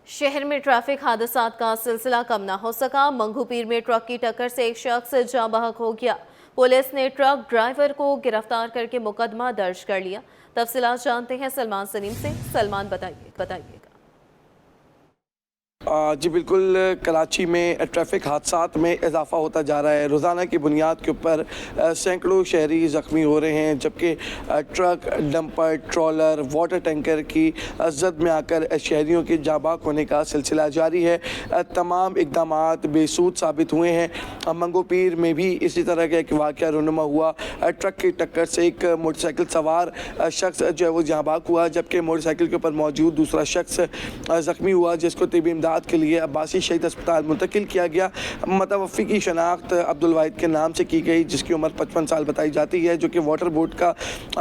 शहर में ट्रैफिक हादसात का सिलसिला कम न हो सका। मंगूपीर में ट्रक की टक्कर से एक शख्स जाँ बहक हो गया। पुलिस ने ट्रक ड्राइवर को गिरफ्तार करके मुकदमा दर्ज कर लिया। तफसीलात जानते हैं सलमान सलीम से। सलमान, बताइएगा। जी बिल्कुल, कराची में ट्रैफिक हादसात में इजाफा होता जा रहा है। रोज़ाना की बुनियाद के ऊपर सैकड़ों शहरी ज़ख्मी हो रहे हैं, जबकि truck, dumper, trawler, water tanker की जद में आकर शहरियों के जाबाक होने का सिलसिला जारी है। तमाम इकदाम बेसूद साबित हुए हैं। मंगोपीर में भी इसी तरह का एक वाक़या रूनुमा हुआ। ट्रक की टक्कर से एक मोटरसाइकिल सवार शख्स जो है वो जाबाक हुआ, जबकि मोटरसाइकिल के ऊपर मौजूद दूसरा शख्स ज़ख्मी हुआ, जिसको तिबी इमदाद के लिए अब्बासी शहीद अस्पताल मुंतकिल किया गया। मतवफ़ी की शनाख्त अब्दुल वाहिद के नाम से की गई, जिसकी उम्र 55 साल बताई जाती है, जो कि वाटर बोर्ड का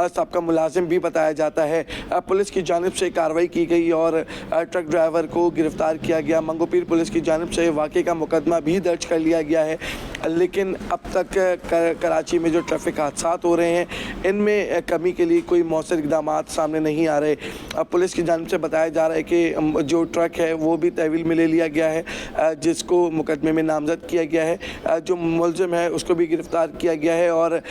सबका मुलाजिम भी बताया जाता है। पुलिस की जानिब से कार्रवाई की गई और ट्रक ड्राइवर को गिरफ्तार किया गया। मंगोपीर पुलिस की जानिब से वाक़े का मुकदमा भी दर्ज कर लिया गया है, लेकिन अब तक कराची में जो ट्रैफिक हादसात हो रहे हैं, इनमें कमी के लिए कोई मौसर इकदाम सामने नहीं आ रहे। पुलिस की जानिब से बताया जा रहा है कि जो ट्रक है वो भी तहवील में ले लिया गया है, जिसको मुकदमे में नामजद किया गया है। जो मुलजिम है उसको भी गिरफ्तार किया गया है और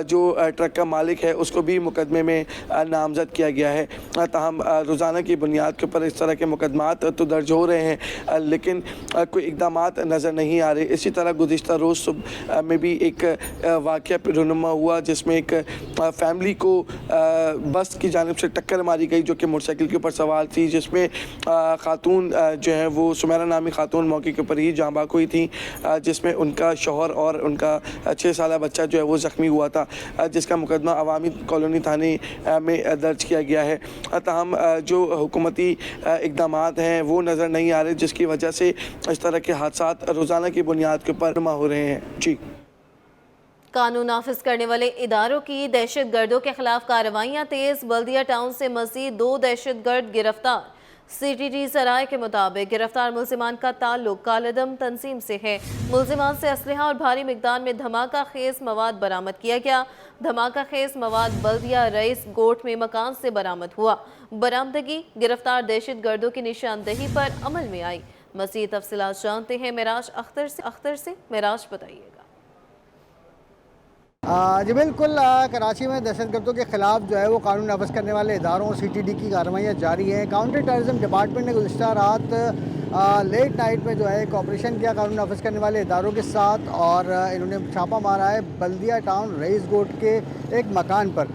जो ट्रक का मालिक है उसको भी मुकदमे में नामजद किया गया है। ताहम रोज़ाना की बुनियाद के ऊपर इस तरह के मुकदमात तो दर्ज हो रहे हैं, लेकिन कोई इकदाम नज़र नहीं आ रहे। इसी तरह गुज़िश्ता रोज़ सुबह में भी एक वाक़या रूनुमा हुआ, जिसमें एक फैमिली को बस की जानिब से टक्कर मारी गई, जो कि मोटरसाइकिल के ऊपर सवार थी, जिसमें खातून जो है वो सुमेरा नामी खातून मौके के ऊपर ही जाँ बाक हुई थी, जिसमें उनका शौहर और उनका 6 साला बच्चा जो है वो ज़ख्मी हुआ था, जिसका मुकदमा अवामी कॉलोनी थाने में दर्ज किया गया है। ताहम जो हुकूमती इकदाम हैं वो नज़र नहीं आ रहे, जिसकी वजह से इस तरह के हादसात रोज़ाना की बुनियाद के ऊपर हो रहे हैं। जी, कानून नाफिज करने वाले इदारों की दहशत गर्दों के खिलाफ कार्रवाइयां तेज। बल्दिया टाउन से मजीद 2 दहशत गर्द गिरफ्तार। CTD सराय के मुताबिक गिरफ्तार मुल्जिमान का ताल्लुक कालदम तंजीम से है। मुल्जिमान से असलहा और भारी मिकदार में धमाका खेज मवाद बरामद किया गया। धमाका खेज मवाद बल्दिया रईस गोट में मकान से बरामद हुआ। बरामदगी गिरफ्तार दहशत गर्दों की निशानदही पर अमल में आई। मज़ीद तफसीलात जानते हैं मेराज अख्तर से। मेराज, बताइएगा। जी बिल्कुल, कराची में दहशतगर्दों के खिलाफ जो है वो कानून नाफिज करने वाले इदारों और CTD की कार्रवाइयाँ जारी हैं। काउंटर टेररिज्म डिपार्टमेंट ने गुज़िश्ता रात लेट नाइट में जो है एक ऑपरेशन किया कानून नाफिज करने वाले इदारों के साथ, और इन्होंने छापा मारा है बल्दिया टाउन रईस गोट के एक मकान पर,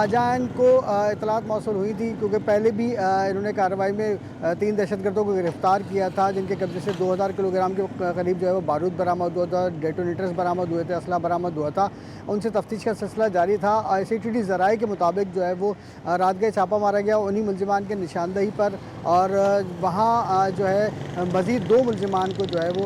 जहाँ इनको इतलात मौसूल हुई थी, क्योंकि पहले भी इन्होंने कार्रवाई में 3 दहशतगर्दों को गिरफ्तार किया था, जिनके कब्जे से 2000 किलोग्राम के करीब जो है वो बारूद बरामद हुआ था, डेटोनेटर्स बरामद हुए थे, असला बरामद हुआ था। उनसे तफ्तीश का सिलसिला जारी था। CTD ज़राए के मुताबिक जो है वो रात गए छापा मारा गया उन्हीं मुल्जिमान के निशानदही पर, और वहाँ जो है मज़ीद 2 मुल्जिमान को जो है वो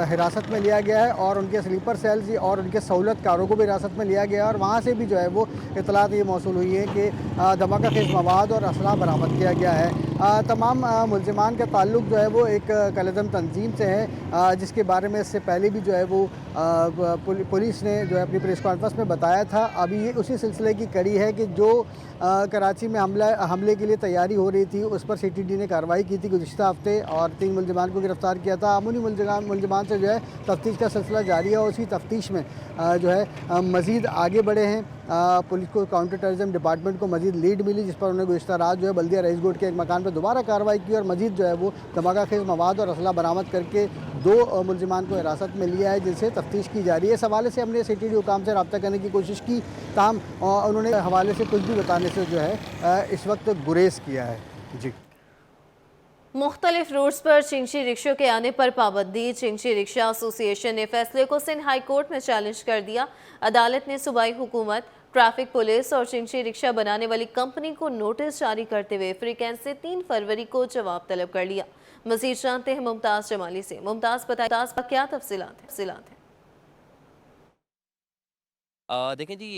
हिरासत में लिया गया है, और उनके स्लीपर सेल्स और उनके सहूलतकारों को भी हिरासत में लिया गया है, और वहाँ से भी जो है वो इतलात ये मौसूल हुई है कि धमाका खेज मवाद और असला बरामद किया गया है। तमाम मुल्जिमान का ताल्लुक जो है वो एक कलदम तंजीम से है, जिसके बारे में इससे पहले भी जो है वो पुलिस ने जो है अपनी प्रेस कॉन्फ्रेंस में बताया था। अभी ये उसी सिलसिले की कड़ी है कि जो कराची में हमले के लिए तैयारी हो रही थी, उस पर CTD ने कार्रवाई की थी गुज़िश्ता हफ्ते, और 3 मुल्जिमान को गिरफ्तार किया था। अमूनी मुल्जिमान से जो है तफ्तीश का सिलसिला जारी है, और उसी तफ्तीश में जो है मज़ीद आगे बढ़े हैं। पुलिस को काउंटर टेररिज्म डिपार्टमेंट को मज़ीद लीड मिली, जिस पर उन्होंने गुज़िश्ता रात जो है बल्दिया रईस गोट के एक मकान पर दोबारा कार्रवाई की, और मज़ीद जो है वो धमाका खेज मवाद और असला बरामद करके 2 मुल्जिमान को हिरासत में लिया है, जिनसे तफ्तीश की जा रही है। इस हवाले से हमने CTD हुकाम से रब्ता करने की कोशिश की, ताहम उन्होंने हवाले से कुछ भी बताने से जो है इस वक्त गुरेज किया है। जी, मुख्तलिफ रूट्स पर चिंची रिक्शों के आने पर पाबंदी। चिंची रिक्शा एसोसिएशन ने फैसले को सिंध हाई कोर्ट में चैलेंज कर दिया। अदालत ने सूबाई हुकूमत, ट्रैफिक पुलिस और चिंची रिक्शा बनाने वाली कंपनी को नोटिस जारी करते हुए फ्रीकैंस से 3 फरवरी को जवाब तलब कर लिया। मजीद जानते हैं मुमताज़ जमाली से। मुमताज़, बताइए क्या तफसीलात हैं। देखें जी,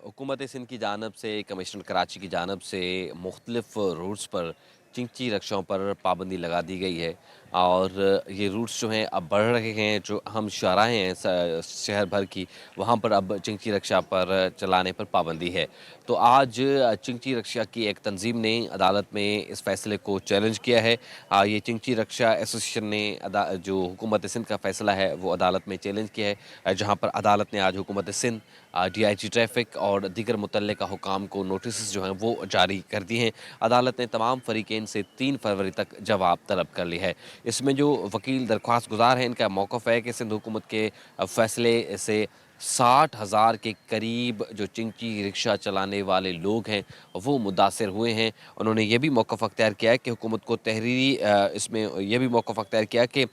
हुकूमत सिंध की जानब से, कमिश्नर कराची की जानब से मुख्तलिफ रूट्स पर चिंची रिक्शाओं पर पाबंदी लगा दी गई है और ये रूट्स जो हैं अब बढ़ रहे हैं। जो अहम शाहराहें हैं शहर भर की, वहाँ पर अब चिंची रिक्शा पर चलाने पर पाबंदी है। तो आज चिंची रिक्शा की एक तंजीम ने अदालत में इस फैसले को चैलेंज किया है। ये चिंची रिक्शा एसोसिएशन ने जो हुकूमत सिंध का फैसला है वो अदालत में चैलेंज किया है, जहाँ पर अदालत ने आज हुकूमत सिंध, DIG ट्रैफिक और दीगर मुतल्लिका हुकाम को नोटिस जो हैं वो जारी कर दिए हैं। अदालत ने तमाम फरीकेन से 3 फरवरी तक जवाब तलब कर लिया है। इसमें जो वकील दरख्वास्त गुजार हैं, इनका मौक़िफ़ है कि सिंध हुकूमत के फैसले से 60,000 के करीब जो चिंची रिक्शा चलाने वाले लोग हैं वो मुतासिर हुए हैं। उन्होंने ये भी मौक़िफ़ अख्तियार किया है कि हुकूमत को तहरीरी इसमें ये भी मौक़िफ़ अख्तियार किया कि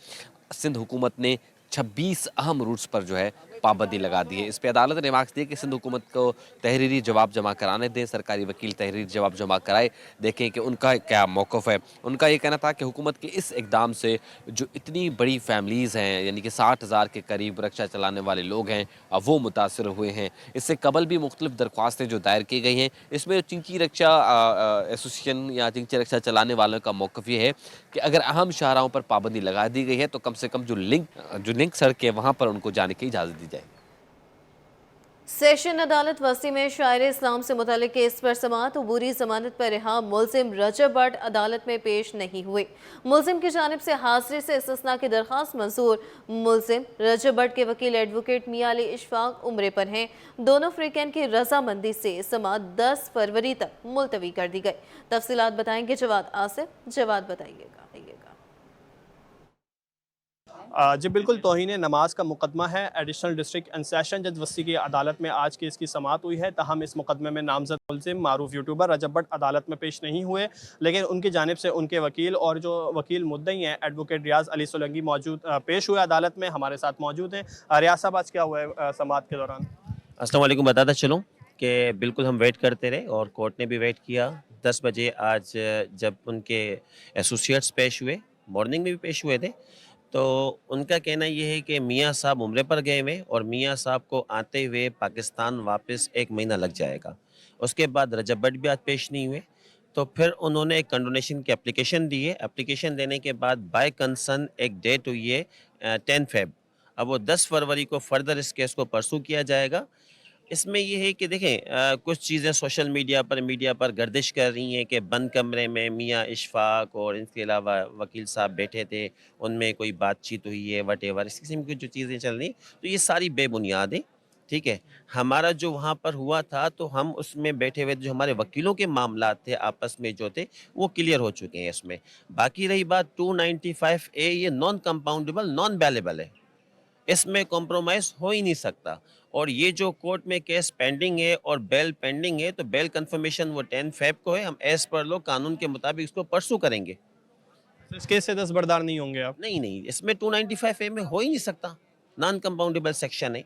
सिंध हुकूमत ने 26 अहम रूट्स पर जो है पाबंदी लगा दी है। इस पे अदालत ने मार्क्स दिए कि सिंध हुकूमत को तहरीरी जवाब जमा कराने दें, सरकारी वकील तहरीरी जवाब जमा कराए, देखें कि उनका क्या मौक़िफ़ है। उनका ये कहना था कि हुकूमत के इस इक़दाम से जो इतनी बड़ी फैमिलीज़ हैं, यानी कि 60,000 के करीब रिक्शा चलाने वाले लोग हैं, वो मुतासिर हुए हैं। इससे कबल भी मुख्तलिफ दरख्वास्तें जो दायर की गई हैं, इसमें चिंची रिक्शा एसोसिएशन या चिंची रिक्शा चलाने वालों का मौक़िफ़ ये है कि अगर अहम शाहराहों पर पाबंदी लगा दी गई है तो कम से कम जो लिंक सड़क है वहाँ पर उनको जाने की इजाज़त दी जाए। सेशन अदालत वसी में शायर इस्लाम से मुतल्लिक केस पर समाअत। अबूरी जमानत पर रिहा मुलजिम रजब भट्ट अदालत में पेश नहीं हुए। मुलजिम की जानिब से हाजिरी से इस्तिस्ना की दरख्वास्त मंजूर। मुलजिम रजब भट्ट के वकील एडवोकेट मियां अली इशफाक उम्रे पर हैं। दोनों फ्रीकैन की रजामंदी से समाअत 10 फरवरी तक मुलतवी कर दी गई। तफसीलात बताएंगे जवाद आसिफ। जवाद बताइएगा। जी बिल्कुल, तौहीन नमाज का मुकदमा है। एडिशनल डिस्ट्रिक्ट एंड सेशन जज वसी की अदालत में आज की इसकी समाअत हुई है। तहम इस मुकदमे में नामजद मुलजिम मारूफ यूट्यूबर रजब भट्ट अदालत में पेश नहीं हुए, लेकिन उनकी जानिब से उनके वकील और जो वकील मुद्दई हैं एडवोकेट रियाज अली सोलंकी मौजूद पेश हुए अदालत में, हमारे साथ मौजूद हैं। रियाज साहब, आज क्या हुआ है समाअत के दौरान? अस्सलाम वालेकुम। बताता चलूँ कि बिल्कुल हम वेट करते रहे और कोर्ट ने भी वेट किया। 10 बजे आज जब उनके एसोसिएट्स पेश हुए, मॉर्निंग में भी पेश हुए थे, तो उनका कहना ये है कि मियाँ साहब उम्रे पर गए हुए और मियाँ साहब को आते हुए पाकिस्तान वापस 1 महीना लग जाएगा। उसके बाद रजब भट्ट भी आज पेश नहीं हुए, तो फिर उन्होंने एक कंडोनेशन की एप्लीकेशन दी है। एप्लीकेशन देने के बाद बाय कंसर्न एक डेट हुई है 10 फेब। अब वो 10 फरवरी को फर्दर इस केस को परसू किया जाएगा। इसमें ये है कि देखें कुछ चीज़ें सोशल मीडिया पर गर्दिश कर रही हैं कि बंद कमरे में मियाँ इशफाक और इसके अलावा वकील साहब बैठे थे, उनमें कोई बातचीत हुई है, वटेवर इस किस्म की जो चीज़ें चल रही, तो ये सारी बेबुनियाद है। ठीक है, हमारा जो वहाँ पर हुआ था तो हम उसमें बैठे हुए जो हमारे वकीलों के मामलात थे आपस में जो थे वो क्लियर हो चुके हैं इसमें। बाकी रही बात 295A, ये नॉन कंपाउंडेबल नॉन बैलेबल है, इसमें कॉम्प्रोमाइज़ हो ही नहीं सकता। और ये जो कोर्ट में केस पेंडिंग है और बेल पेंडिंग है, तो बेल कंफर्मेशन वो 10 फेब को है। हम एज पर लो कानून के मुताबिक इसको परसू करेंगे। तो इस केस से दस्तबरदार नहीं होंगे आप? नहीं, इसमें 295A में हो ही नहीं सकता, नॉन कंपाउंडेबल सेक्शन है,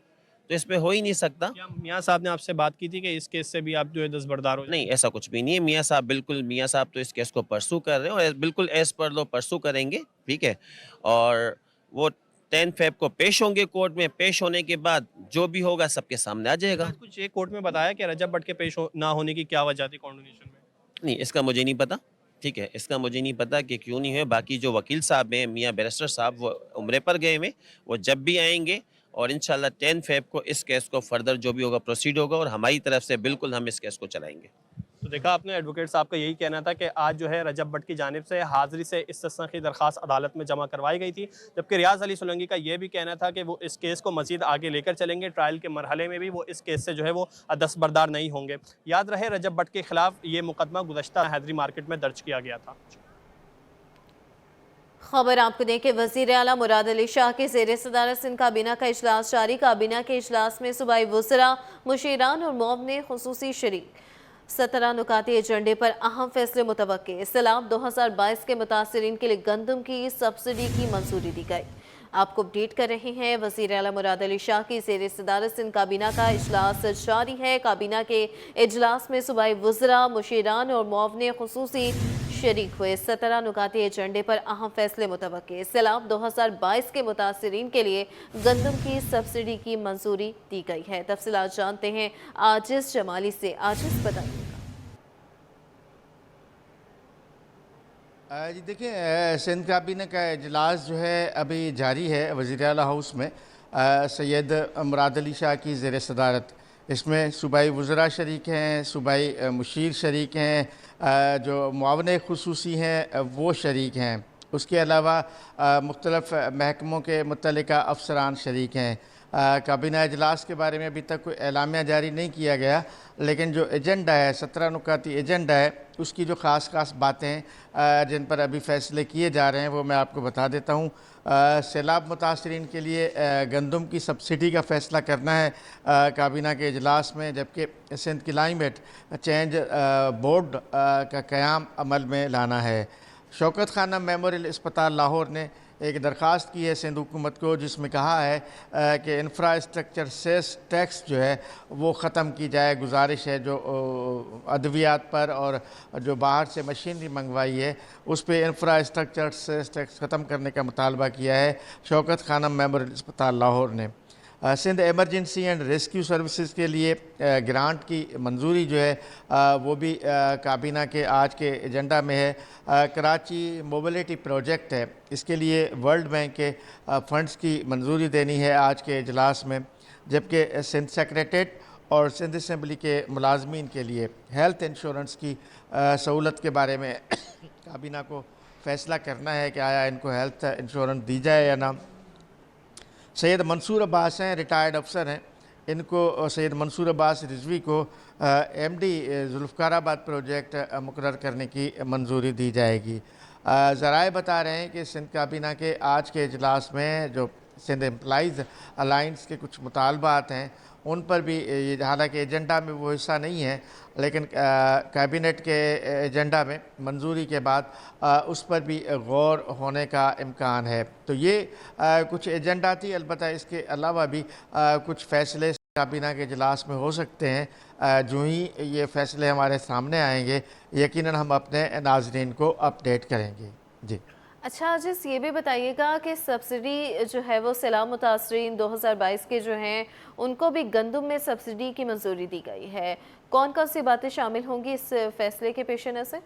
तो इसमें हो ही नहीं सकता। क्या मियाँ साहब ने आपसे बात की थी कि इस केस से भी आप जो है दस्तबरदार हो? नहीं, ऐसा कुछ भी नहीं है। मियाँ साहब तो इस केस को परसू कर रहे हैं और बिल्कुल एज पर लो परसू करेंगे। ठीक है, और वो 10 फेब को पेश होंगे कोर्ट में। पेश होने के बाद जो भी होगा सबके सामने आ जाएगा। कुछ ये कोर्ट में बताया कि रजब भट्ट के ना होने की क्या वजह थी कॉन्डोनेशन में? नहीं, इसका मुझे नहीं पता। ठीक है, इसका मुझे नहीं पता कि क्यों नहीं है। बाकी जो वकील साहब हैं, मियाँ बैरिस्टर साहब, वो उम्रे पर गए हुए, वो जब भी आएंगे और इंशाल्लाह 10 फेब को इस केस को फर्दर जो भी होगा प्रोसीड होगा और हमारी तरफ से बिल्कुल हम इस केस को चलाएंगे। तो देखा आपने, एडवोकेट साहब का यही कहना था कि आज जो है रजब भट्ट की जानिब से हाजिरी से इस्तिस्ना की दरख्वास्त अदालत में जमा करवाई गई थी, जबकि रियाज अली सोलंकी का ये भी कहना था कि वो इस केस को मजीद आगे लेकर चलेंगे। ट्रायल के मरहले में भी वो इस केस से जो है वो दस्तबरदार नहीं होंगे। याद रहे, रजब भट्ट के खिलाफ ये मुकदमा गुज़श्ता हैदरी मार्केट में दर्ज किया गया था। खबर आपको दें कि वज़ीर आला मुराद अली शाह के ज़ेर सदारत सिंध काबीना का इजलास जारी। काबीना के इजलास में सूबाई वज़रा, मुशीरान और मुअव्विन खुसूसी शरीक। 17 नुकाती एजेंडे पर अहम फैसले मुतवक्के। सैलाब 2022 के मुतासरीन के लिए गंदम की सब्सिडी की मंजूरी दी गई। आपको अपडेट कर रहे हैं, वज़ीर आला मुराद अली शाह की ज़ेर सदारत सिंध काबीना का इजलास जारी है। काबीना के इजलास में सूबाई वज़रा, मुशीरान और मुअव्विन खुसूसी शरीक हुए। 17 नुकाती एजेंडे पर अहम फैसले मुतवक्के। सैलाब 2022 के मुतासरीन के लिए गंदम की सब्सिडी की मंजूरी दी गई है। तफसीलात जानते हैं आजिज़ जमाली से। आजिज़, बताइएगा। जी देखिए, सिंध काबीना का इजलास जो है अभी जारी है वज़ीर आला हाउस में। सैयद मुराद अली शाह की ज़ेर सदारत इसमें सूबाई वज़रा शरीक हैं, सूबाई मुशीर शरीक हैं, जो मुआवन खुसूसी हैं वो शरीक हैं। उसके अलावा मुख्तलिफ़ महकमों के मुतल्लिका अफसरान शरीक हैं। काबीना इजलास के बारे में अभी तक कोई एलामिया जारी नहीं किया गया, लेकिन जो एजेंडा है 17 नुकाती एजेंडा है, उसकी जो ख़ास बातें हैं जिन पर अभी फ़ैसले किए जा रहे हैं वो मैं आपको बता देता हूँ। सैलाब मुतासरीन के लिए गंदम की सब्सिडी का फ़ैसला करना है काबीना के इजलास में, जबकि सिंध क्लाइमेट चेंज बोर्ड का क़याम अमल में लाना है। शौकत खाना मेमोरियल अस्पताल लाहौर ने एक दरख्वास्त की है सिंध हुकूमत को, जिसमें कहा है कि इंफ्रास्ट्रक्चर सेस टैक्स जो है वो ख़त्म की जाए। गुजारिश है जो अद्वियात पर और जो बाहर से मशीनरी मंगवाई है उस पर इंफ्रास्ट्रक्चर सेस टैक्स ख़त्म करने का मुतालबा किया है शौकत खानम मेमोरियल अस्पताल लाहौर ने। Sindh emergency and rescue services के लिए ग्रांट की मंजूरी जो है वो भी काबीना के आज के एजेंडा में है। कराची मोबिलिटी प्रोजेक्ट है, इसके लिए वर्ल्ड बैंक के फंड्स की मंजूरी देनी है आज के इजलास में, जबकि सिंध सेक्रेटेरिएट और सिंध असम्बली के मुलाजमीन के लिए हेल्थ इंश्योरेंस की सहूलत के बारे में काबीना को फ़ैसला करना है कि आया इनको हेल्थ इंश्योरेंस दी जाए या ना। सैयद मंसूर अब्बास हैं, रिटायर्ड अफसर हैं, इनको सैयद मंसूर अब्बास रिजवी को एमडी जुल्फ़काराबाद प्रोजेक्ट मुकर्रर करने की मंजूरी दी जाएगी। ज़राए बता रहे हैं कि सिंध काबीना के आज के इजलास में जो सिंध एम्प्लाइज़ अलाइंस के कुछ मुतालबात हैं उन पर भी, हालांकि एजेंडा में वो हिस्सा नहीं है, लेकिन कैबिनेट के एजेंडा में मंजूरी के बाद उस पर भी गौर होने का इम्कान है। तो ये कुछ एजेंडा थी, अलबत्ता इसके अलावा भी कुछ फ़ैसले काबीना के इजलास में हो सकते हैं। जो ही ये फ़ैसले हमारे सामने आएंगे यकीनन हम अपने नाज़रीन को अपडेट करेंगे। जी अच्छा, जिस ये भी बताइएगा कि सब्सिडी जो है वो सैलाब मुतासरीन 2022 के जो हैं उनको भी गंदम में सब्सिडी की मंजूरी दी गई है। कौन कौन सी बातें शामिल होंगी इस फैसले के पेश नज़र?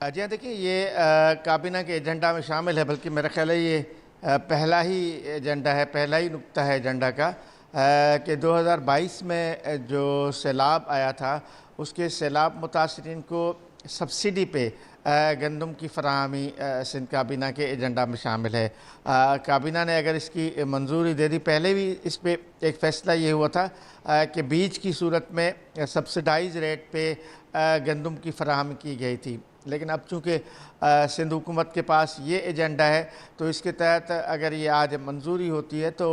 जी हाँ, देखिए ये काबीना के एजेंडा में शामिल है, बल्कि मेरा ख्याल है ये पहला ही एजेंडा है, पहला ही नुक्ता है एजेंडा का कि 2022 में जो सैलाब आया था उसके सैलाब मुतासरीन को सब्सिडी पे गंदम की फराहमी सिंध काबीना के एजेंडा में शामिल है। काबीना ने अगर इसकी मंजूरी दे दी, पहले भी इस पे एक फ़ैसला ये हुआ था कि बीज की सूरत में सब्सिडाइज रेट पे गंदम की फराहमी की गई थी, लेकिन अब चूँकि सिंध हुकूमत के पास ये एजेंडा है तो इसके तहत अगर ये आज मंजूरी होती है तो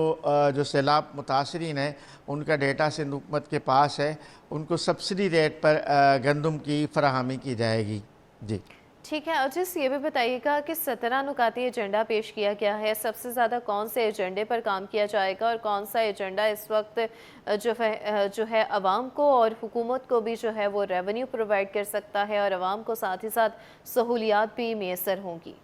जो सैलाब मुतासरीन हैं उनका डेटा सिंध हुकूमत के पास है, उनको सब्सिडी रेट पर गंदम की फराहमी की जाएगी। जी ठीक है, और जिस ये भी बताइएगा कि 17 नुकाती एजेंडा पेश किया गया है, सबसे ज़्यादा कौन से एजेंडे पर काम किया जाएगा और कौन सा एजेंडा इस वक्त जो है आवाम को और हुकूमत को भी जो है वो रेवेन्यू प्रोवाइड कर सकता है और आवाम को साथ ही साथ सहूलियात भी मैसर होंगी?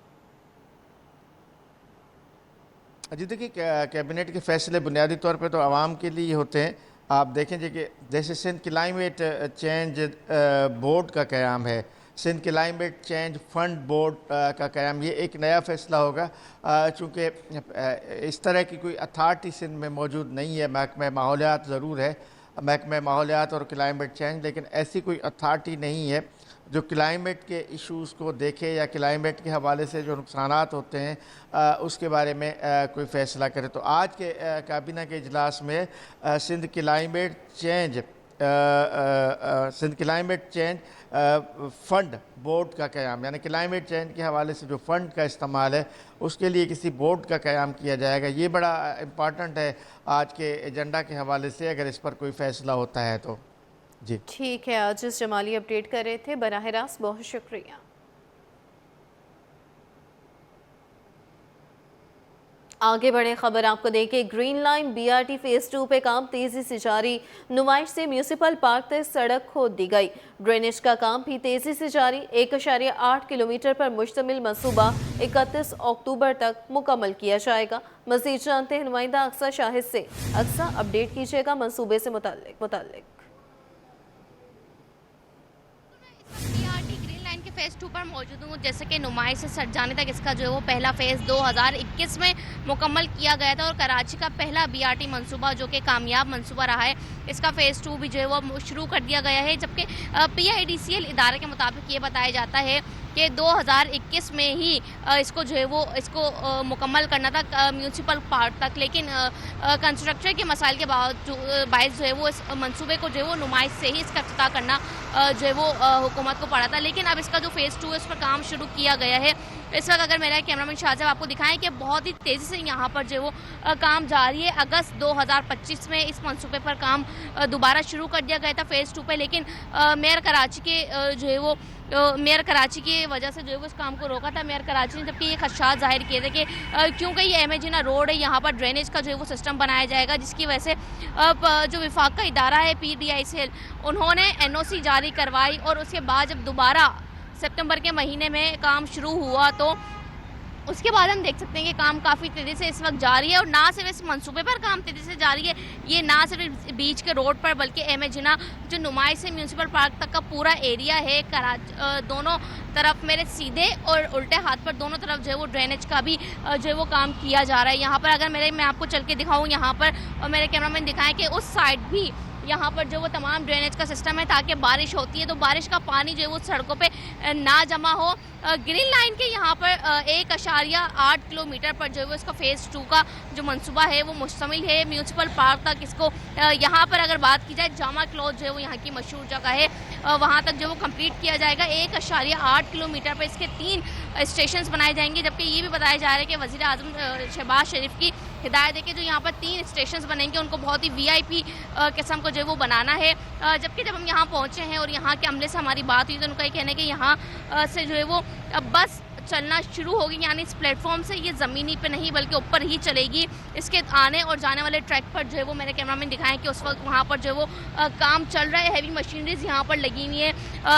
जी देखिए, कैबिनेट के फ़ैसले बुनियादी तौर पर तो आवाम के लिए होते हैं। आप देखें कि जैसे सिंध क्लाइमेट चेंज बोर्ड का क़याम है, Sindh climate change fund board का क़याम, ये एक नया फ़ैसला होगा चूँकि इस तरह की कोई अथॉरिटी सिंध में मौजूद नहीं है। महकमा माहौलियात ज़रूर है, महकमा माहौलियात और क्लाइमेट चेंज, लेकिन ऐसी कोई अथॉरिटी नहीं है जो क्लाइमेट के इश्यूज़ को देखे या क्लाइमेट के हवाले से जो नुकसानात होते हैं उसके बारे में कोई फ़ैसला करे। तो आज के काबीना के इजलास में Sindh climate change fund board का क़याम, यानी क्लाइमेट चेंज के हवाले से जो फ़ंड का इस्तेमाल है उसके लिए किसी बोर्ड का क़याम किया जाएगा। ये बड़ा इम्पॉर्टेंट है आज के एजेंडा के हवाले से, अगर इस पर कोई फ़ैसला होता है तो। जी ठीक है, आज जिस जमाली अपडेट कर रहे थे बराह रास्त, बहुत शुक्रिया। आगे बढ़े खबर आपको देखे, ग्रीन लाइन BRT फेज 2 पे काम तेजी से जारी, नुमाइश से म्यूनिसिपल पार्क तक सड़क खोद दी गई, ड्रेनेज का काम भी तेजी से जारी, 1.8 किलोमीटर पर मुश्तमिल मंसूबा 31 अक्टूबर तक मुकम्मल किया जाएगा। मज़ीद जानते हैं नुमाइंदा अक्सा शाहिद से। अक्सा, अपडेट कीजिएगा मंसूबे से मुताल्लिक। BRT फ़ेज़ 2 पर मौजूद हूँ। जैसे कि नुमाइश से सट जाने तक इसका जो है वो पहला फ़ेज़ 2021 में मुकम्मल किया गया था और कराची का पहला BRT मंसूबा जो कि कामयाब मंसूबा रहा है, इसका फ़ेज़ 2 भी जो है वो शुरू कर दिया गया है। जबकि PIDCL इदारे के मुताबिक ये बताया जाता है कि 2021 में ही इसको जो है वो मुकम्मल करना था म्यूनसिपल पार्क तक, लेकिन कंस्ट्रक्टर के मसाइल के बायस जो है वो इस मंसूबे को जो है वो नुमाइश से ही इसका इफ्तिताह करना जो है वो हुकूमत को पड़ा था। लेकिन अब इसका जो फ़ेज़ 2 है उस पर काम शुरू किया गया है। इस वक्त अगर मेरा कैमरामैन शाहज़ाब आपको दिखाएं कि बहुत ही तेज़ी से यहाँ पर जो है वो काम जारी है। अगस्त 2025 में इस मंसूबे पर काम दोबारा शुरू कर दिया गया था फ़ेज़ 2 पे, लेकिन मेयर कराची के जो है वो मेयर कराची की वजह से जो है वो इस काम को रोका था मेयर कराची ने, जबकि ये खदशात जाहिर किए थे कि क्योंकि ये एमेजिना रोड है, यहाँ पर ड्रेनेज का जो है वो सिस्टम बनाया जाएगा, जिसकी वजह से जो विफाक का इदारा है PDICL उन्होंने NOC जारी करवाई और उसके बाद जब दोबारा सितंबर के महीने में काम शुरू हुआ तो उसके बाद हम देख सकते हैं कि काम काफ़ी तेज़ी से इस वक्त जारी है। और ना सिर्फ इस मंसूबे पर काम तेज़ी से जारी है, ये ना सिर्फ बीच के रोड पर बल्कि एमेजिना जो नुमाइश से म्यूनसिपल पार्क तक का पूरा एरिया है, दोनों तरफ मेरे सीधे और उल्टे हाथ पर दोनों तरफ जो है वो ड्रेनेज का भी जो है वो काम किया जा रहा है। यहाँ पर अगर मैं आपको चल के दिखाऊँ यहाँ पर और मेरे कैमरामैन दिखाएँ कि उस साइड भी यहाँ पर जो वो तमाम ड्रेनेज का सिस्टम है, ताकि बारिश होती है तो बारिश का पानी जो है वो सड़कों पे ना जमा हो। ग्रीन लाइन के यहाँ पर 1.8 किलोमीटर पर जो है वो इसका फ़ेज़ 2 का जो मंसूबा है वो मुश्तमिल है। म्यूनसिपल पार्क तक इसको यहाँ पर अगर बात की जाए, जामा क्लॉथ जो है वो यहाँ की मशहूर जगह है, वहाँ तक जो वो कंप्लीट किया जाएगा। 1.8 किलोमीटर पर इसके 3 स्टेशन बनाए जाएंगे, जबकि ये भी बताया जा रहा है कि वज़ीर आज़म शहबाज शरीफ की हिदायत है कि जो यहाँ पर 3 स्टेशन बनेंगे उनको बहुत ही VIP किस्म को जो है वो बनाना है। जबकि जब हम यहाँ पहुँचे हैं और यहाँ के अमले से हमारी बात हुई तो उनका ये कहना है कि यहाँ से जो है वो बस चलना शुरू होगी, यानी इस प्लेटफॉर्म से ये ज़मीनी पे नहीं बल्कि ऊपर ही चलेगी। इसके आने और जाने वाले ट्रैक पर जो है वो मेरे कैमरामैन दिखाएं कि उस वक्त वहाँ पर जो है वो काम चल रहा है। हैवी मशीनरीज यहाँ पर लगी हुई है,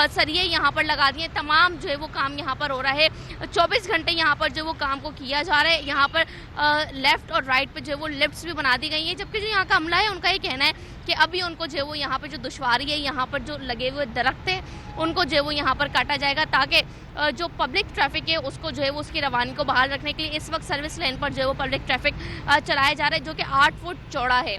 सरिये यहाँ पर लगा दिए, तमाम जो है वो काम यहाँ पर हो रहा है। 24 घंटे यहाँ पर जो वो काम को किया जा रहा है। यहाँ पर लेफ़्ट और राइट पर जो है वो लिफ्ट्स भी बना दी गई हैं, जबकि जो यहाँ का अमला है उनका ये कहना है कि अभी उनको जो है वो यहाँ पर जो दुश्वारी है, यहाँ पर जो लगे हुए दरख्त है उनको जो है वो यहाँ पर काटा जाएगा, ताकि जो पब्लिक ट्रैफिक है उसको जो है वो उसकी रवानी को बहाल रखने के लिए इस वक्त सर्विस लाइन पर जो है वो पब्लिक ट्रैफिक चलाया जा रहा है, जो कि 8 फुट चौड़ा है।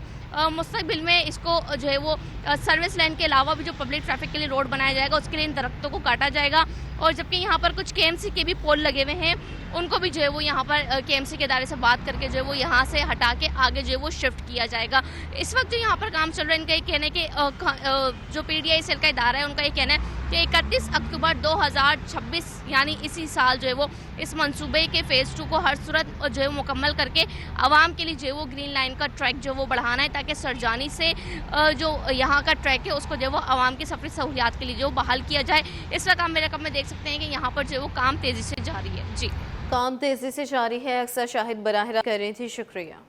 मुस्तकबिल में इसको जो है वो सर्विस लाइन के अलावा भी जो पब्लिक ट्रैफिक के लिए रोड बनाया जाएगा उसके लिए इन दरख्तों को काटा जाएगा। और जबकि यहाँ पर कुछ KMC के भी पोल लगे हुए हैं, उनको भी जो है वो यहाँ पर KMC के इदारे से बात करके जो है वो यहाँ से हटा के आगे जो है वो शिफ्ट किया जाएगा। इस वक्त जो यहाँ पर काम चल रहा है, इनका ये कहना है कि जो PDICL का इदारा है उनका ये कहना है कि 31 अक्टूबर 2026 यानी इसी साल जो है वो इस मंसूबे के फ़ेज़ 2 को हर सूरत जो है वो मुकम्मल करके आवाम के लिए जो है वो ग्रीन लाइन का ट्रैक जो है वो बढ़ाना है, ताकि सरजानी से जो यहाँ का ट्रैक है उसको जो है वो आवाम की सफरी सहूलियात के लिए जो बहाल किया जाए। इस वक्त हम मेरे कम में देख सकते हैं कि यहाँ पर जो है वो काम तेज़ी से जारी है। जी, काम तेज़ी से जारी है। अक्सर शाहिद बराह रास्त कर रही थी, शुक्रिया।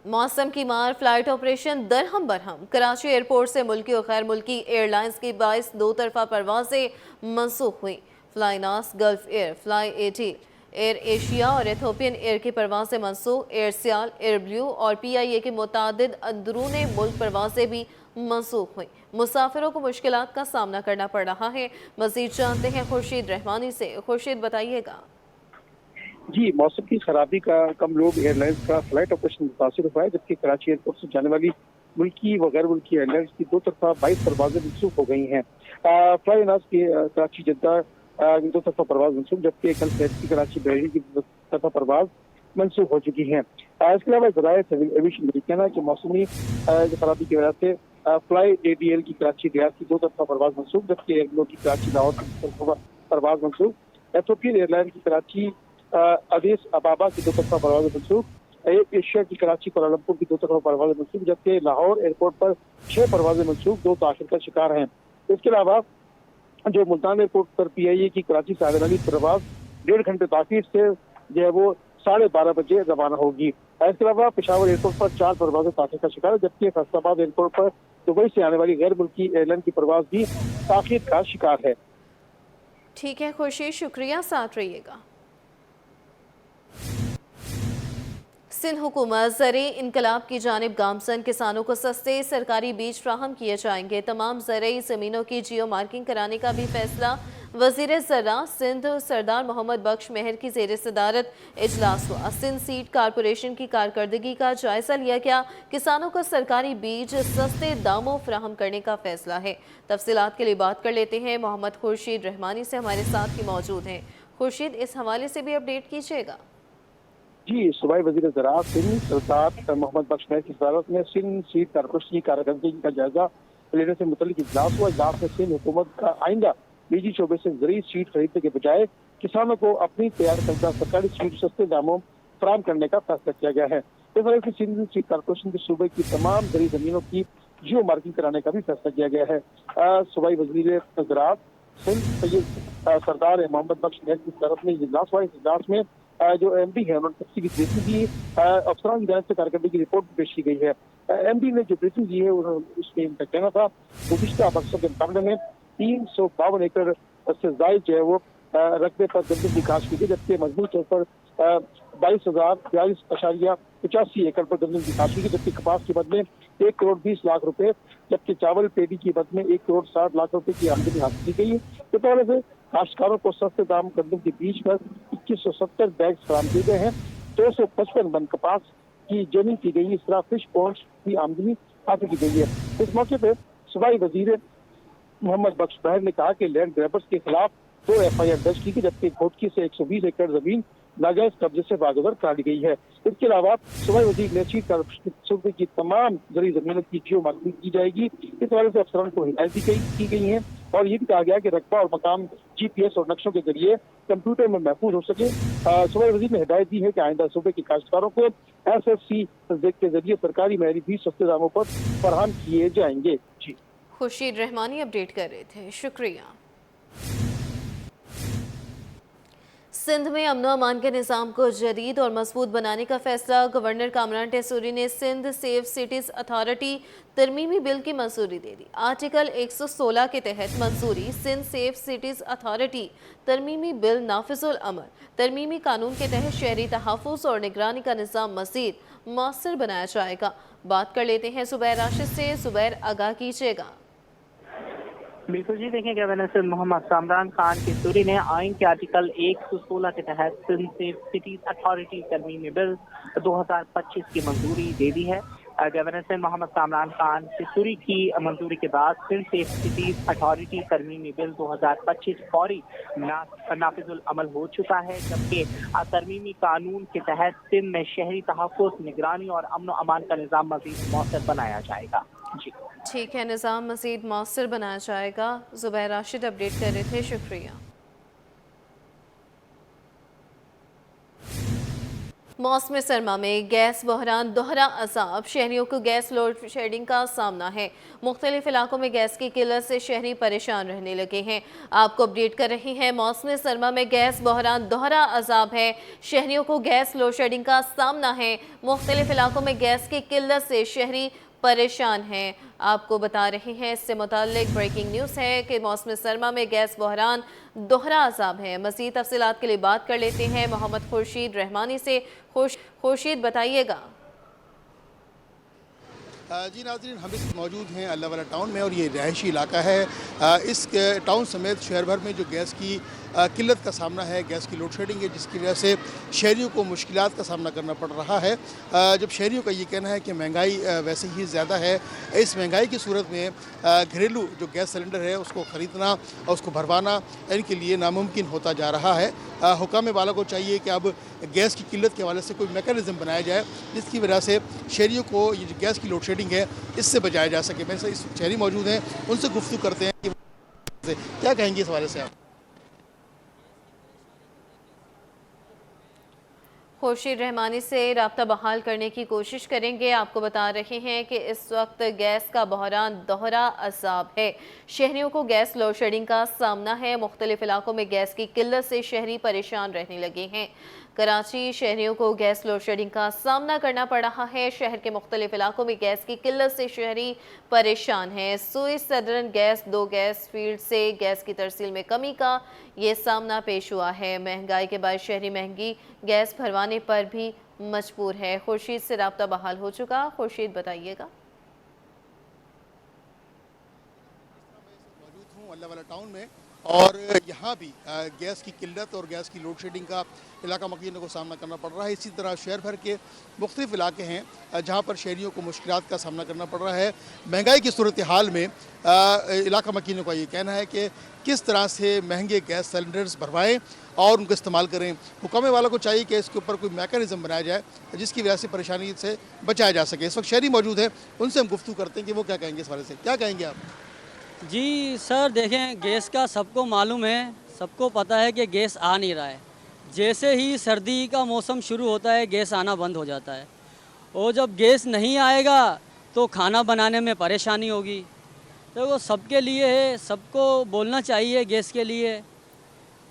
मौसम की मार, flight operation दरहम Barham. Karachi airport से मुल्की और गैर मुल्की एयरलाइंस की 22 दो तरफा परवाजें मनसूख हुई। Flynas, Gulf Air, Fly 80, Air Asia और एथोपियन एयर की परवाजें मनसूख। एयर सियाल, एयर ब्लू और PIA की मुतादिद अंदरून मुल्क परवाजें भी मनसूख हुई। मुसाफिरों को मुश्किलात का सामना करना पड़ रहा है। मज़ीद जानते हैं खुर्शीद रहमानी से। खुर्शीद, बताइएगा। जी, मौसम की खराबी का कम लोग एयरलाइंस का फ्लाइट ऑपरेशन मुतासर हुआ है, जबकि कराची एयरपोर्ट से जाने वाली मुल्की व गैर मुल्की एयरलाइंस की 2 तरफा 22 परवाजें मनसूख हो गई हैं। फ्लाइनास की कराची जद्दा 2 तरफा परवाज मनसूख, जबकि कल की कराची बहरी की 2 तरफा परवाज मनसूख हो चुकी हैं। इसके अलावा ज़राए सिविल एविएशन का कहना है कि मौसमी खराबी की वजह से फ्लाई ADL की कराची रियाद की 2 तरफा परवाज मनसूख, जबकि एयरग्लो की कराची लाहौर की परवाज मनसूख। एथोपियन एयरलाइन की कराची अदीस अबाबा की 2 तरफा परवाज मनसूख। एयर एशिया की कराची कोलालमपुर की 2 तरफा परवाज मनसूख, जबकि लाहौर एयरपोर्ट पर 6 परवाजें मनसूख 2 ताखिर का शिकार हैं। इसके अलावा जो मुल्तान एयरपोर्ट पर PIA की कराची से आने वाली परवाज 1.5 घंटे ताखिर से जो है वो 12:30 बजे रवाना होगी। इसके अलावा पेशावर एयरपोर्ट पर 4 परवाजें ताखिर का शिकार है, जबकि फैसलाबाद एयरपोर्ट पर दुबई से आने वाली गैर मुल्की एयरलाइन की परवाज भी ताखिर का शिकार है। ठीक है खुर्शीद, शुक्रिया, साथ रहिएगा। सिंध हुकूमत ज़रई इनकलाब की जानिब गामसन किसानों को सस्ते सरकारी बीज फ्राहम किए जाएंगे। तमाम ज़रई ज़मीनों की जियो मार्किंग कराने का भी फैसला। वज़ीर ज़राअत सिंध सरदार मोहम्मद बख्श मेहर की ज़ेर सदारत इजलास हुआ। सिंध सीड कारपोरेशन की कारकर्दगी का जायजा लिया गया। किसानों को सरकारी बीज सस्ते दामों फ्राहम करने का फैसला है। तफसीलात के लिए बात कर लेते हैं मोहम्मद खुर्शीद रहमानी से, हमारे साथ ही मौजूद हैं। खुर्शीद, इस हवाले से भी अपडेट कीजिएगा। जी, सूबाई वज़ीर ज़राअत सिंध सरदार मोहम्मद बख्श मेहर की सदारत में सिंध सीड कारपोरेशन की कारकर्दगी का जायजा लेने से मुतल्लिक इजलास हुआ। इजलास में सिंध हुकूमत का आइंदा निजी शोबे से ज़रूरी सीड खरीदने के बजाय किसानों को अपनी तैयार करदा सरकारी सीड सस्ते दामों फराहम करने का फैसला किया गया है। इस वजह से सिंध सीड कारपोरेशन के सूबे की तमाम ज़रूरी जमीनों की जियो मार्किंग कराने का भी फैसला किया गया है। सूबाई वज़ीर ज़राअत सिंध सैयद सरदार मोहम्मद बख्श मेहर की सदारत में इजलास हुआ। इस इजलास में जो एमडी है उन्होंने तफसीली ब्रीफिंग दी। अफसरान की जानिब से कारकर्दगी की रिपोर्ट पेश की गई है। एमडी ने जो ब्रीफिंग दी है उसमें इनका कहना था गुज़िश्ता बरसों के मुकाबले में 352 एकड़ से जायद जो है वो रकबे पर गंदम की काश्त की गई, जबकि मजबूत तौर पर 22,042.85 एकड़ पर गंदम की काश्त की गई, जबकि कपास की मद में 1 करोड़ 20 लाख रुपए, जबकि चावल पेडी की मद में 1 करोड़ 60 लाख रुपए की आमदनी हासिल की गई है। इस तरह से काश्तकारों को सस्ते दाम गंदम के बीज पर 2170 बैग फराहम किए गए हैं। 255 मन कपास की जमीन की गई। इस तरह फिश पॉन्ड्स की आमदनी हासिल की गई है। इस मौके पर सूबाई वजीर मोहम्मद बख्श मेहर ने कहा कि लैंड ग्रैबर्स के खिलाफ 2 FIR दर्ज की गई, जबकि घोटकी से 120 एकड़ जमीन नाजायज कब्जे से बागदर करा ली गई है। इसके अलावा सूबाई वजीर ने सीड कारपोरेशन सूबे की तमाम जरूरी जमीनों की जियो मार्किंग की जाएगी। इस हवाले से अफसरान को हिदायत की गई है और ये भी कहा गया कि रकबा और मकाम GPS और नक्शों के जरिए कंप्यूटर में महफूज हो सके। सूबाई वजीर ने हिदायत दी है कि आइंदा सूबे के काश्तकारों को SFC के जरिए सरकारी महरी बीज सस्ते दामों पर फराहम किए जाएंगे। जी, खुर्शीद रहमानी अपडेट कर रहे थे, शुक्रिया। सिंध में अमनो अमान के निज़ाम को जदीद और मजबूत बनाने का फैसला। गवर्नर कामरान टेसूरी ने सिंध सेफ सिटीज़ अथॉरिटी तरमीमी बिल की मंजूरी दे दी। आर्टिकल 116 के तहत मंजूरी। सिंध सेफ सिटीज़ अथॉरिटी तरमीमी बिल नाफिजुल अमल। तरमीमी कानून के तहत शहरी तहफ़्फ़ुज़ और निगरानी का निज़ाम मज़ीद मौसर बनाया जाएगा। बात कर लेते हैं ज़ुबैर राशिद से। ज़ुबैर, आगाह कीजिएगा। बिल्कुल जी, देखिए गवर्नर सिंध मोहम्मद कामरान खान टेसूरी ने आइन के आर्टिकल 116 के तहत सिंध सेफ सिटीज अथॉरिटी तरमीमी बिल 2025 की मंजूरी दे दी है। गवर्नर सिंध मोहम्मद कामरान खान टेसूरी की मंजूरी के बाद सिंध सेफ सिटीज अथॉरिटी तरमीमी बिल 2025 फौरी नाफिजुल अमल हो चुका है, जबकि तरमीमी कानून के तहत सिंध में शहरी तहफ़्फ़ुज़, निगरानी और अमन व अमान का निज़ाम मज़ीद मौसर बनाया जाएगा। जी ठीक है, निज़ाम मज़ीद मौसर बनाया जाएगा। ज़ुबैर राशिद अपडेट कर रहे थे, शुक्रिया। मौसम सरमा में गैस बहरान दोहरा अज़ाब। शहरियों को गैस लोड शेडिंग का सामना है। मुख्तलिफ इलाकों में गैस की किल्लत से शहरी परेशान रहने लगे हैं। आपको अपडेट कर रही हैं, मौसम सरमा में गैस बहरान दोहरा अज़ाब है। शहरियों को गैस लोड शेडिंग का सामना है। मुख्तलिफ इलाकों में गैस की किल्लत से शहरी परेशान हैं। आपको बता रहे हैं, इससे मुताल्लिक ब्रेकिंग न्यूज़ है कि मौसम सरमा में गैस बहरान दोहरा अज़ाब है। मज़ीद तफसीलात के लिए बात कर लेते हैं मोहम्मद खुर्शीद रहमानी से। खुर्शीद, बताइएगा। जी नाज़रीन, हम इस मौजूद हैं अल्लाह वाला टाउन में और ये रहायशी इलाका है। इस टाउन समेत शहर भर में जो गैस की किल्लत का सामना है, गैस की लोड शेडिंग है, जिसकी वजह से शहरियों को मुश्किलात का सामना करना पड़ रहा है। जब शहरियों का ये कहना है कि महंगाई वैसे ही ज़्यादा है, इस महंगाई की सूरत में घरेलू जो गैस सिलेंडर है उसको ख़रीदना और उसको भरवाना इनके लिए नामुमकिन होता जा रहा है। हुकाम वाला को चाहिए कि अब गैस की किल्लत के हवाले से कोई मैकेनिज़्म बनाया जाए जिसकी वजह से शहरियों को ये जो गैस की लोड शेडिंग है इससे बचाया जा सके। मैं इस शहरी मौजूद हैं, उनसे गुफ्तगू करते हैं कि क्या कहेंगे इस हवाले से आप। खुर्शीद रहमानी से रब्ता बहाल करने की कोशिश करेंगे। आपको बता रहे हैं कि इस वक्त गैस का बहरान दोहरा अज़ाब है। शहरियों को गैस लोड शेडिंग का सामना है। मुख्तलिफ इलाकों में गैस की किल्लत से शहरी परेशान रहने लगे हैं। कराची शहरियों को गैस लोड शेडिंग का सामना करना पड़ रहा है। शहर के मुख्तलिफ इलाकों में गैस की किल्लत से शहरी परेशान हैं। सुई सदरन गैस 2 गैस फील्ड से गैस की तरसील में कमी का ये सामना पेश हुआ है। महंगाई के बाद शहरी महंगी गैस भरवाने पर भी मजबूर है। खुर्शीद से राब्ता बहाल हो चुका, खुर्शीद बताइएगा। मौजूद हूँ अल्लाह वाला टाउन में और यहाँ भी गैस की किल्लत और गैस की लोड शेडिंग का इलाका मकीनों को सामना करना पड़ रहा है। इसी तरह शहर भर के मुख्तलिफ इलाके हैं जहाँ पर शहरियों को मुश्किलात का सामना करना पड़ रहा है। महंगाई की सूरत हाल में इलाका मकीनों का ये कहना है कि किस तरह से महंगे गैस सिलेंडर्स भरवाएं और उनको इस्तेमाल करें। हुकामे वालों को चाहिए कि इसके ऊपर कोई मैकेनिज़्म बनाया जाए जिसकी वजह से परेशानी से बचाया जा सके। इस वक्त शहरी मौजूद है, उनसे हम गुफ्तगू करते हैं कि वो क्या कहेंगे इस बारे से। क्या कहेंगे आप? जी सर, देखें, गैस का सबको मालूम है, सबको पता है कि गैस आ नहीं रहा है। जैसे ही सर्दी का मौसम शुरू होता है गैस आना बंद हो जाता है, और जब गैस नहीं आएगा तो खाना बनाने में परेशानी होगी। तो वो सबके लिए है, सबको बोलना चाहिए गैस के लिए,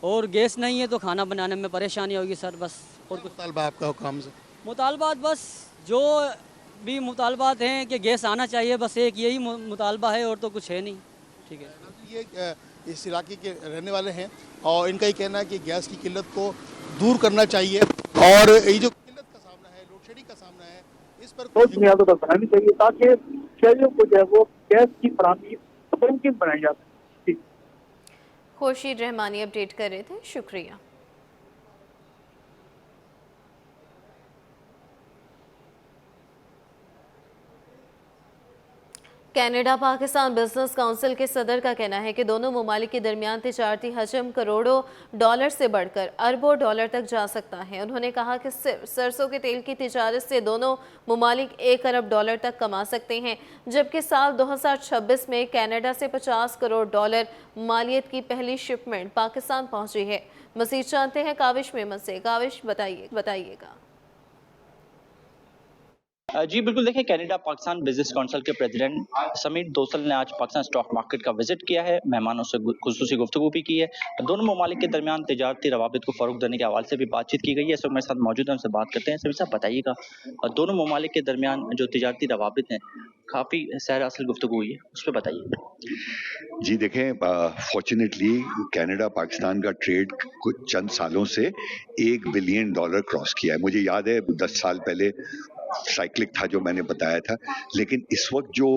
और गैस नहीं है तो खाना बनाने में परेशानी होगी सर। बस और कुछ मुतालबा आपका हुकाम से? मुतालबात बस जो भी मुतालबात हैं कि गैस आना चाहिए, बस एक यही मुतालबा है और तो कुछ है नहीं। ठीक है, ये इस इलाके के रहने वाले हैं और इनका ही कहना है कि गैस की किल्लत को दूर करना चाहिए और ये जो किल्लत का सामना है, लोड शेडिंग का सामना है, इस पर ठोस बुनियादों पर बनानी चाहिए ताकि शहरियों को जो है वो गैस की फराहमी मुमकिन बनाई जा सके। खुर्शीद रहमानी अपडेट कर रहे थे, शुक्रिया। कनाडा पाकिस्तान बिजनेस काउंसिल के सदर का कहना है कि दोनों ममालिक के दरमियान तिजारती हजम करोड़ों डॉलर से बढ़कर अरबों डॉलर तक जा सकता है। उन्होंने कहा कि सिर्फ सरसों के तेल की तिजारत से दोनों ममालिक 1 अरब डॉलर तक कमा सकते हैं, जबकि साल 2026 में कनाडा से 50 करोड़ डॉलर मालियत की पहली शिपमेंट पाकिस्तान पहुंची है। मज़ीद जानते हैं काविश मेमन से। काविश, बताइएगा। जी बिल्कुल, देखिए, कनाडा पाकिस्तान बिजनेस काउंसिल के प्रेसिडेंट समीर दोसल ने आज पाकिस्तान स्टॉक मार्केट का विजिट किया है, मेहमानों से खुसूसी गुफ्तगू भी की है। दोनों ममालिक के दरमियान तिजारती रवाबित को फ़रोग देने के हवाले से भी बातचीत की गई है। इस वक्त मेरे साथ मौजूद हैं, उनसे बात करते हैं। समीर साहब, बताइएगा, दोनों ममालिक के दरमियान जो तिजारती रवाबित हैं, काफ़ी सैर हासिल गुफ्तगू हुई है, उस पर बताइए। जी देखें, फॉर्चुनेटली कनाडा पाकिस्तान का ट्रेड कुछ चंद सालों से $1 बिलियन क्रॉस किया है। मुझे याद है 10 साल पहले साइक्लिक था जो मैंने बताया था, लेकिन इस वक्त जो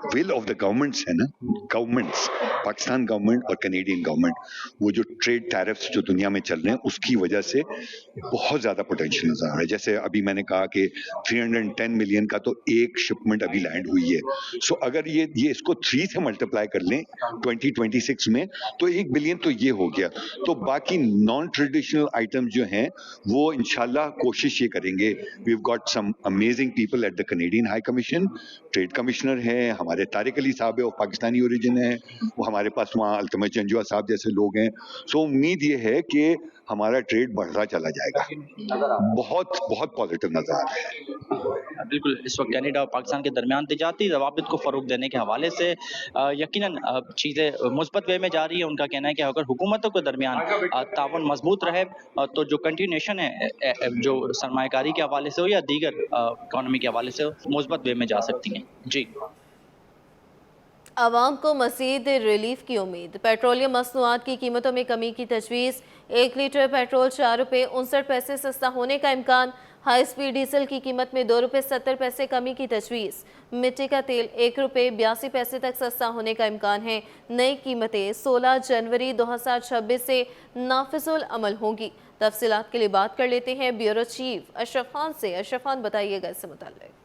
विल ऑफ द गवर्नमेंट्स है ना, गवर्नमेंट्स, पाकिस्तान गवर्नमेंट और कनेडियन गवर्नमेंट, वो जो ट्रेड टैरिफ्स जो दुनिया में चल रहे हैं उसकी वजह से बहुत ज़्यादा पोटेंशियल नजर आ रहा है। जैसे अभी मैंने कहा कि 310 मिलियन का तो एक शिपमेंट अभी लैंड हुई है। सो अगर ये इसको 3 से मल्टीप्लाई कर लें 2026 में तो 1 बिलियन तो ये हो गया। तो बाकी नॉन ट्रेडिशनल आइटम जो हैं वो इंशाल्लाह कोशिश ये करेंगे। We have got some amazing people at the Canadian high commission, trade commissioner हैं, हमारे तारिक अली साहब है, वो पाकिस्तानी ओरिजिन है, वो हमारे पास वहाँ अल्तमश जंजुआ साहब जैसे लोग हैं। सो उम्मीद ये है कि हमारा ट्रेड बढ़ता चला जाएगा। बहुत बहुत पॉजिटिव नजर आ रहा है। बिल्कुल, इस वक्त कनाडा और पाकिस्तान के दरमियान तिजारती रवाबित को फ़रोग देने के हवाले से यकीनन चीज़ें मुस्बत वे में जा रही है। उनका कहना है कि अगर हुकूमतों के दरमियान तावन मजबूत रहे तो जो कंटिन्यूएशन है जो सरमायाकारी के हवाले से हो या दीगर इकॉनमी के हवाले से हो, मुस्बत वे में जा सकती हैं। जी, आवाम को मज़ीद रिलीफ की उम्मीद। पेट्रोलियम मसनूआत की कीमतों में कमी की तजवीज़। 1 लीटर पेट्रोल 4 रुपये 59 पैसे सस्ता होने का इम्कान। हाई स्पीड डीजल की कीमत में 2 रुपये 70 पैसे कमी की तजवीज़। मिट्टी का तेल 1 रुपये 82 पैसे तक सस्ता होने का इम्कान है। नई कीमतें 16 जनवरी 2026 से नाफिजुल अमल होंगी। तफसीलात के लिए बात कर लेते हैं ब्यूरो चीफ अशरफ खान से। अशरफ खान, बताइएगा इससे मुताल्लिक।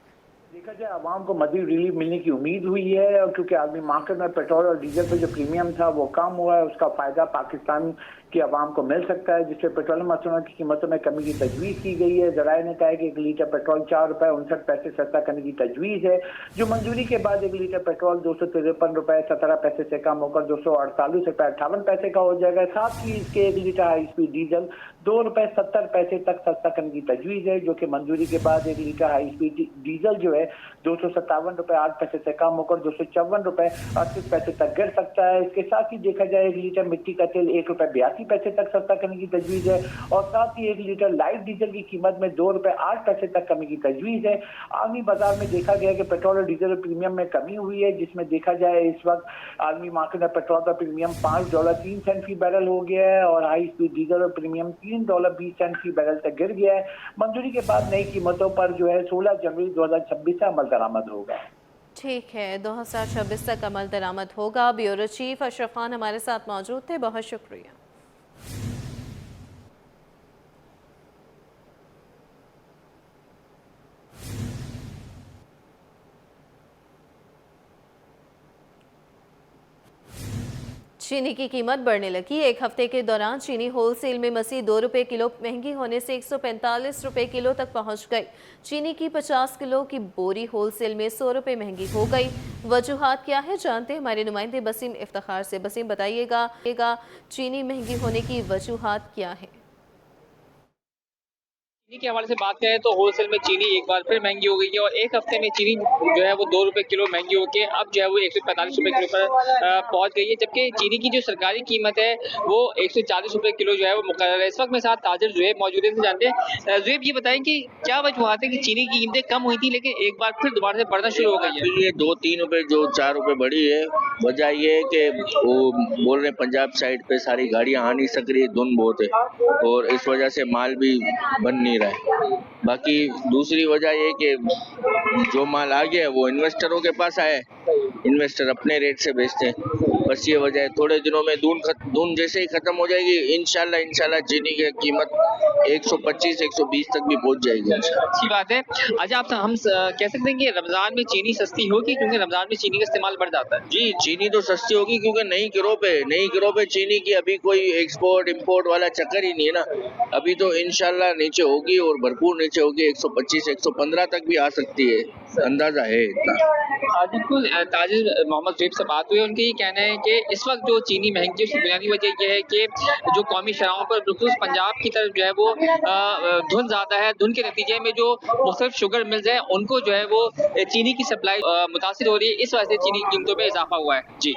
देखा जाए, आवाम को मज़ीद रिलीफ मिलने की उम्मीद हुई है और क्योंकि आदमी मार्केट में पेट्रोल और डीजल पर जो प्रीमियम था वो कम हुआ है, उसका फ़ायदा पाकिस्तान की आवाम को मिल सकता है, जिससे पेट्रोलियम मसनूआत की कीमतों में कमी की तजवीज़ की गई है। ज़राए ने कहा है कि 1 लीटर पेट्रोल 4 रुपये 59 पैसे सस्ता करने की तजवीज़ है, जो मंजूरी के बाद 1 लीटर पेट्रोल 253 रुपये 17 पैसे से कम होकर 248 रुपये 58 पैसे का हो जाएगा। साथ ही इसके 1 लीटर हाई स्पीड डीजल 2 रुपये 70 पैसे तक सस्ता करने की तजवीज़ है, जो कि मंजूरी के बाद 1 लीटर हाई स्पीड डीजल जो है 257 रुपये 8 पैसे से कम होकर 254 रुपये 38 पैसे तक गिर सकता है। इसके साथ ही देखा जाए 1 लीटर मिट्टी का तेल 1 रुपये 82 पैसे तक सस्ता करने की तजवीज़ है और साथ ही 1 लीटर लाइट डीजल की कीमत में 2 रुपये 8 पैसे तक कमी की तजवीज़ है। आलमी बाजार में देखा गया कि पेट्रोल और डीजल प्रीमियम में कमी हुई है, जिसमें देखा जाए इस वक्त आलमी मार्केट में पेट्रोल का प्रीमियम $5.03 फी बैरल हो गया है और हाई स्पीड डीजल और प्रीमियम $3.20 फी बैरल तक गिर गया है। मंजूरी के बाद नई कीमतों पर जो है 16 जनवरी 2026 से अमल दरामद होगा। ठीक है, 2026 तक अमल दरामद होगा। ब्यूरो चीफ अशरफ खान हमारे साथ मौजूद थे, बहुत शुक्रिया। चीनी की कीमत बढ़ने लगी। एक हफ्ते के दौरान चीनी होलसेल में मज़ीद ₹2 किलो महंगी होने से ₹145 किलो तक पहुंच गई। चीनी की 50 किलो की बोरी होलसेल में ₹100 महंगी हो गई। वजूहात क्या है, जानते हैं हमारे नुमाइंदे बसीम इफ्तिखार से। बसीम, बताइएगा चीनी महंगी होने की वजूहात क्या है? चीनी के हवाले से बात करें तो होलसेल में चीनी एक बार फिर महंगी हो गई है और एक हफ्ते में चीनी जो है वो ₹2 किलो महंगी होकर अब जो है वो ₹145 किलो पर पहुंच गई है, जबकि चीनी की जो सरकारी कीमत है वो ₹140 किलो जो है वो मुकर्रर है। इस वक्त मेरे साथ ताजिर ज़ुहैब मौजूद है, जानते हैं ज़ुहैब ये बताएं कि क्या वजूहात है कि चीनी की कीमतें कम हुई थी लेकिन एक बार फिर दोबारा से बढ़ना शुरू हो गई है? ये 2-3 रुपए जो 4 रुपए बढ़ी है, वजह ये है कि वो बोल रहे हैं पंजाब साइड पे सारी गाड़ियां आ नहीं सक रही, धुंध बहुत है और इस वजह से माल भी बन नहीं रहा है। बाकी दूसरी वजह ये कि जो माल आ गया है वो इन्वेस्टरों के पास आया है, इन्वेस्टर अपने रेट से बेचते हैं, बस ये वजह है। थोड़े दिनों में धुंध जैसे ही खत्म हो जाएगी इंशाल्लाह चीनी की कीमत 125-120 तक भी पहुंच जाएगी। अच्छी बात है। अच्छा, आप हम कह सकते हैं कि रमजान में चीनी सस्ती होगी क्योंकि रमजान में चीनी का इस्तेमाल बढ़ जाता है? जी, चीनी तो सस्ती होगी क्योंकि नई गिरोह पे चीनी की अभी कोई एक्सपोर्ट इंपोर्ट वाला चक्कर ही नहीं है ना। अभी तो इंशाल्लाह नीचे होगी और भरपूर नीचे होगी, 125-115 तक भी आ सकती है, अंदाजा है इतना। बिल्कुल, ताजिर मोहम्मद ज़ुहैब से बात हुई, उनका ये कहना है कि इस वक्त जो चीनी महंगी है उसकी बुनियादी वजह यह है कि जो कौमी शराहों पर बिल्कुल पंजाब की तरफ जो है वो धुंध ज़्यादा है। धुंध के नतीजे में जो मुख्तलिफ शुगर मिल्स हैं उनको जो है वो चीनी की सप्लाई मुतासिर हो रही है, इस वजह से चीनी की कीमतों में इजाफा हुआ है। जी।